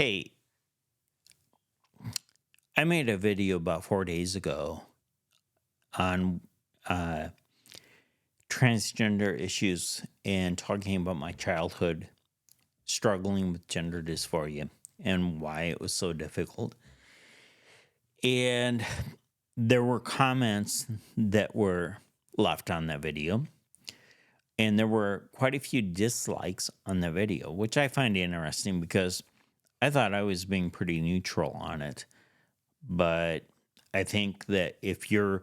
Hey, I made a video about 4 days ago on uh, transgender issues and talking about my childhood struggling with gender dysphoria and why it was so difficult. And there were comments that were left on that video, and there were quite a few dislikes on the video, which I find interesting because I thought I was being pretty neutral on it. But I think that if you're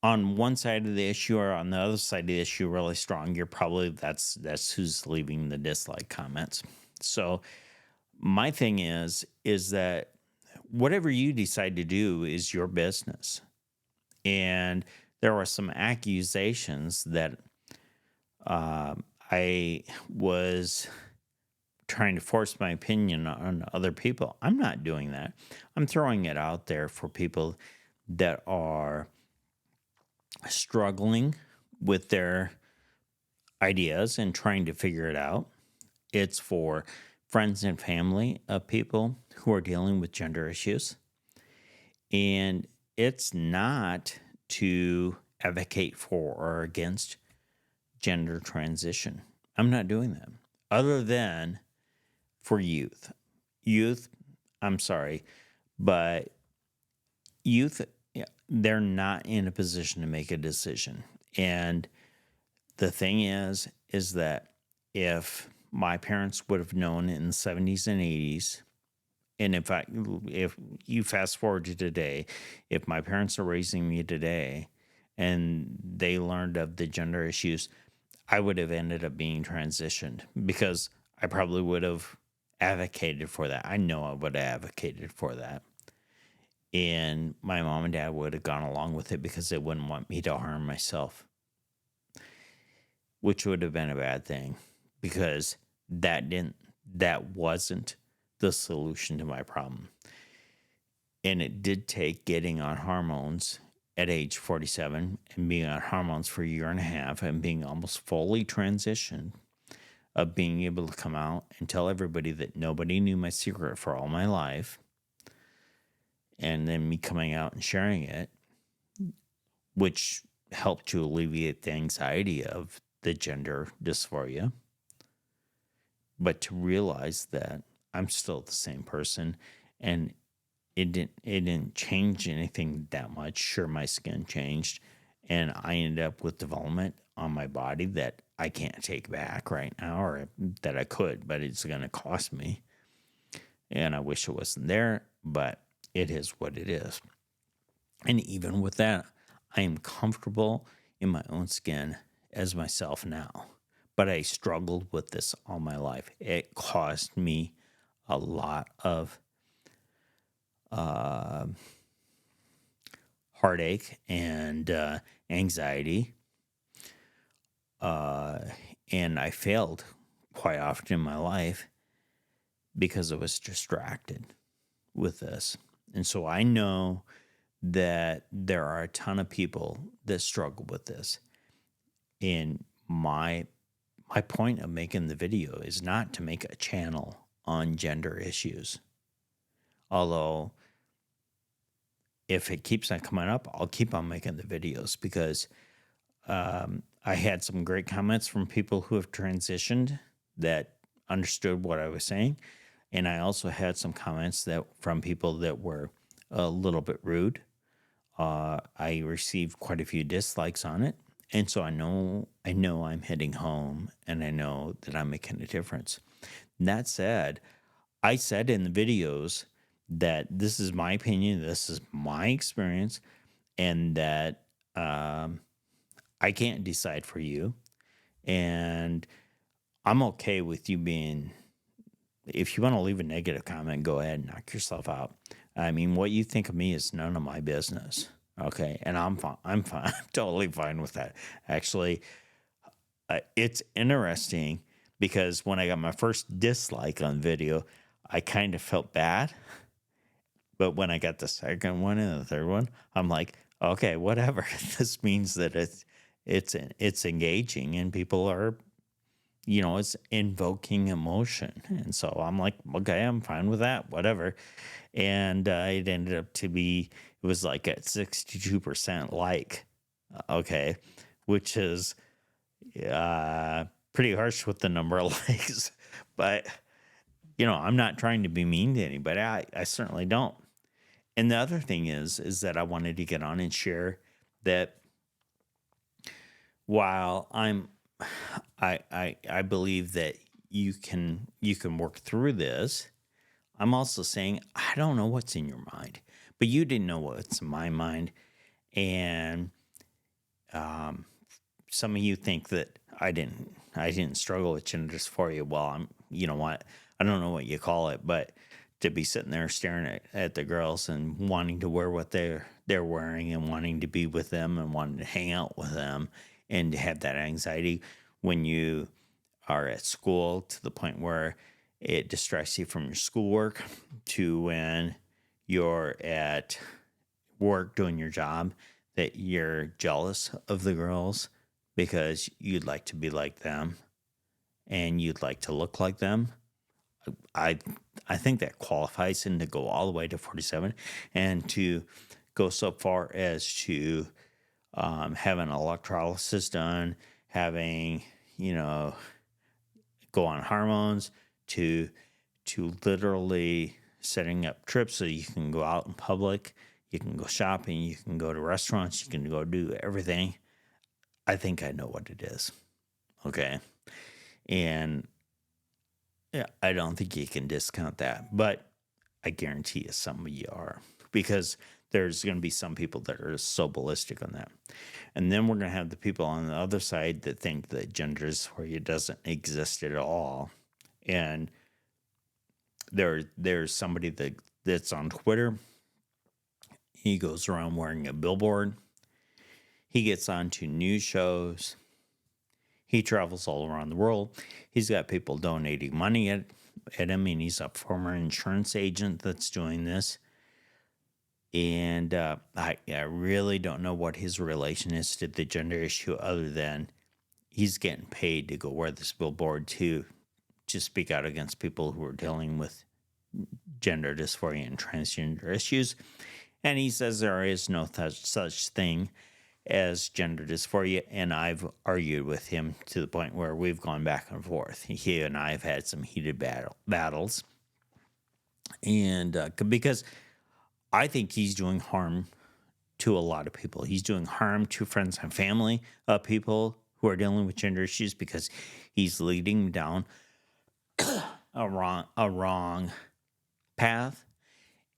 on one side of the issue or on the other side of the issue really strong, you're probably that's who's leaving the dislike comments. So my thing is that whatever you decide to do is your business. And there were some accusations that I was trying to force my opinion on other people. I'm not doing that. I'm throwing it out there for people that are struggling with their ideas and trying to figure it out. It's for friends and family of people who are dealing with gender issues. And it's not to advocate for or against gender transition. I'm not doing that. Other than for youth. Youth, I'm sorry, but youth, yeah, they're not in a position to make a decision. And the thing is that if my parents would have known in the 70s and 80s, and if you fast forward to today, if my parents are raising me today and they learned of the gender issues, I would have ended up being transitioned because I probably would have advocated for that. I know I would have advocated for that. And my mom and dad would have gone along with it because they wouldn't want me to harm myself, which would have been a bad thing because that wasn't the solution to my problem. And it did take getting on hormones at age 47 and being on hormones for a year and a half and being almost fully transitioned of being able to come out and tell everybody that nobody knew my secret for all my life, and then me coming out and sharing it, which helped to alleviate the anxiety of the gender dysphoria. But to realize that I'm still the same person and it didn't change anything that much. Sure, my skin changed and I ended up with development on my body that I can't take back right now, or that I could, but it's going to cost me. And I wish it wasn't there, but it is what it is. And even with that, I am comfortable in my own skin as myself now. But I struggled with this all my life. It caused me a lot of heartache and anxiety. And I failed quite often in my life because I was distracted with this. And so I know that there are a ton of people that struggle with this. And my point of making the video is not to make a channel on gender issues. Although if it keeps on coming up, I'll keep on making the videos because I had some great comments from people who have transitioned that understood what I was saying. And I also had some comments that from people that were a little bit rude. I received quite a few dislikes on it. And so I know I'm hitting home and I know that I'm making a difference. That said, I said in the videos that this is my opinion, this is my experience, and that I can't decide for you. And I'm okay with you being, if you want to leave a negative comment, go ahead and knock yourself out. I mean, what you think of me is none of my business. Okay. And I'm fine. I'm fine. I'm totally fine with that. Actually, it's interesting because when I got my first dislike on video, I kind of felt bad. But when I got the second one and the third one, I'm like, okay, whatever. This means that it's engaging and people are it's invoking emotion. And so I'm like, okay, I'm fine with that, whatever. And it ended up to be, it was like at 62% like, okay, which is pretty harsh with the number of likes. But, I'm not trying to be mean to anybody. I certainly don't. And the other thing is that I wanted to get on and share that while I believe that you can work through this, I'm also saying I don't know what's in your mind, but you didn't know what's in my mind, and um, some of you think that I didn't struggle with gender dysphoria. Well, you know what, I don't know what you call it, but to be sitting there staring at the girls and wanting to wear what they're wearing and wanting to be with them and wanting to hang out with them and to have that anxiety when you are at school to the point where it distracts you from your schoolwork to when you're at work doing your job, that you're jealous of the girls because you'd like to be like them and you'd like to look like them. I I think that qualifies him to go all the way to 47 and to go so far as to having electrolysis done, having, you know, go on hormones, to literally setting up trips so you can go out in public, you can go shopping, you can go to restaurants, you can go do everything. I think I know what it is. Okay. And yeah, I don't think you can discount that, but I guarantee you some of you are, because there's going to be some people that are so ballistic on that. And then we're going to have the people on the other side that think that gender dysphoria doesn't exist at all. And there's somebody that's on Twitter. He goes around wearing a billboard. He gets onto news shows. He travels all around the world. He's got people donating money at him, and he's a former insurance agent that's doing this. And I really don't know what his relation is to the gender issue, other than he's getting paid to go wear this billboard to speak out against people who are dealing with gender dysphoria and transgender issues. And he says there is no such thing as gender dysphoria. And I've argued with him to the point where we've gone back and forth. He and I have had some heated battles. And because I think he's doing harm to a lot of people. He's doing harm to friends and family of people who are dealing with gender issues, because he's leading down a wrong path.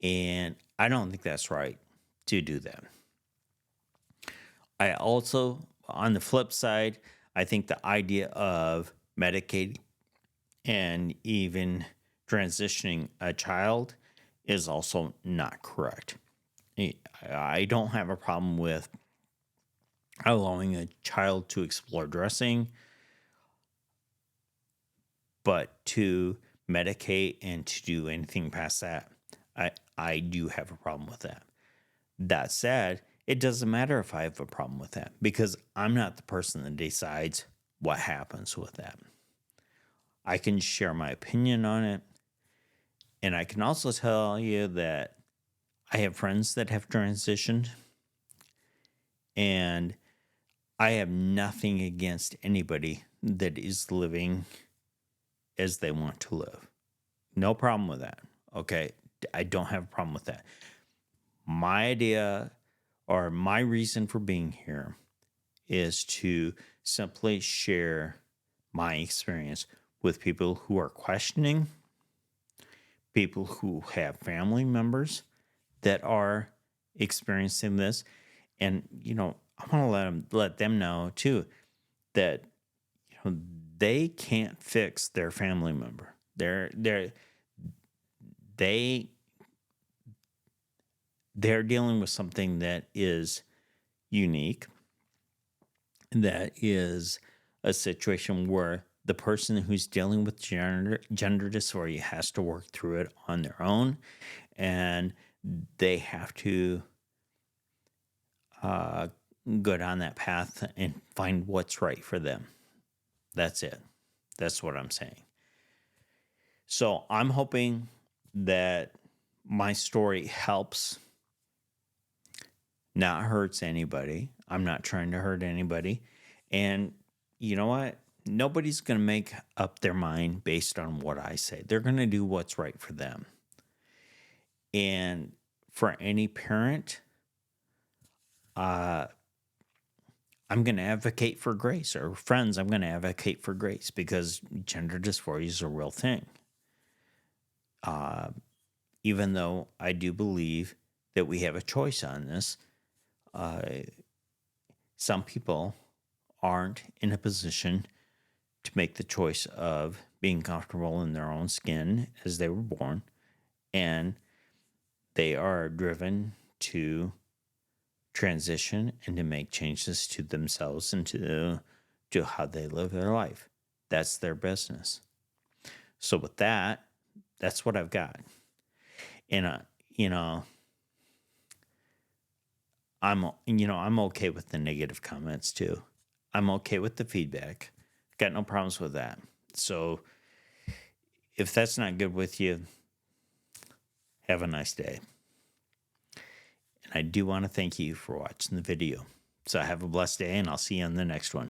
And I don't think that's right to do that. I also, on the flip side, I think the idea of medicating and even transitioning a child is also not correct. I don't have a problem with allowing a child to explore dressing, but to medicate and to do anything past that, I do have a problem with that. That said, it doesn't matter if I have a problem with that, because I'm not the person that decides what happens with that. I can share my opinion on it. And I can also tell you that I have friends that have transitioned, and I have nothing against anybody that is living as they want to live. No problem with that. Okay. I don't have a problem with that. My idea, or my reason for being here, is to simply share my experience with people who are questioning, people who have family members that are experiencing this. And, I want to let them know too that, they can't fix their family member. They they're dealing with something that is unique, that is a situation where the person who's dealing with gender dysphoria has to work through it on their own, and they have to uh, go down that path and find what's right for them. That's it. That's what I'm saying. So I'm hoping that my story helps, not hurts anybody. I'm not trying to hurt anybody. And you know what? Nobody's going to make up their mind based on what I say. They're going to do what's right for them. And for any parent, uh, I'm going to advocate for grace, or friends, I'm going to advocate for grace, because gender dysphoria is a real thing. Even though I do believe that we have a choice on this, uh, some people aren't in a position to make the choice of being comfortable in their own skin as they were born, and they are driven to transition and to make changes to themselves and to how they live their life. That's their business. So with that, that's what I've got. And you know, I'm okay with the negative comments too. I'm okay with the feedback. Got no problems with that. So if that's not good with you, have a nice day. And I do want to thank you for watching the video. So have a blessed day, and I'll see you on the next one.